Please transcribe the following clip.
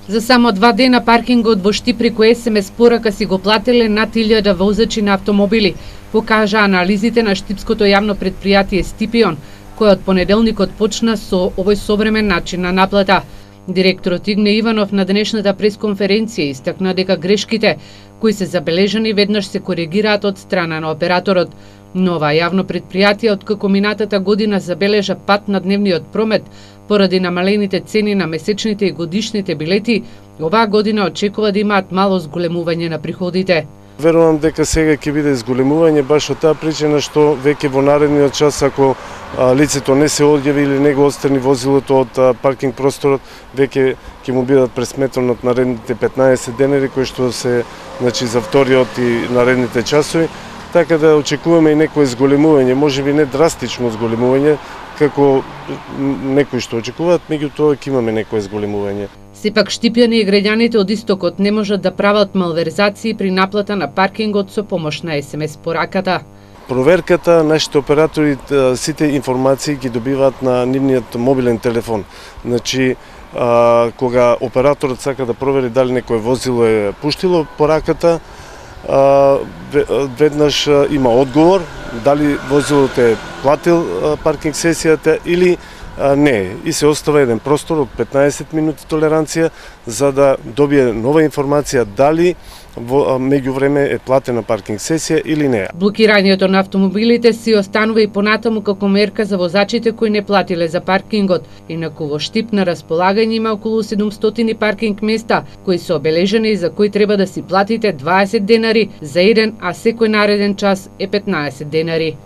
За само 2 дена паркингот во Штип преку СМС порака си го платиле над 1000 возачи на автомобили, покажа анализите на штипското јавно предпријатие Стипион, кој од понеделникот почна со овој современ начин на наплата. Директорот Игне Иванов на денешната пресконференција истакна дека грешките кои се забележани веднаш се коригираат од страна на операторот. Нова јавно предпријатие откако минатата година забележа пат на дневниот промет поради намалените цени на месечните и годишните билети, оваа година очекува да имаат мало зголемување на приходите. Верувам дека сега ќе биде зголемување баш од таа причина што веќе во наредниот час ако лицето не се одјави или не го отстрани возилото од паркинг просторот, веќе ќе му бидат пресметено од наредните 15 денари кои што се за вториот и наредните часови. Така да очекуваме и некое зголемување, можеби не драстично зголемување, како некои што очекуваат, меѓутоа ќе имаме некое зголемување. Сепак штипјани и граѓаните од истокот не можат да прават малверзации при наплата на паркингот со помош на СМС пораката. Проверката, нашите оператори сите информации ги добиваат на нивниот мобилен телефон. Значи, кога операторот сака да провери дали некое возило е пуштило пораката, веднаш има одговор дали возилото е платил паркинг сесијата или не, и се остава еден простор од 15 минути толеранција за да добие нова информација дали во меѓувреме е платена паркинг сесија или не. Блокирањето на автомобилите си останува и понатаму како мерка за возачите кои не платиле за паркингот. Инаку во Штип на располагање има околу 700 паркинг места кои се обележени и за кои треба да си платите 20 денари за еден, а секој нареден час е 15 денари.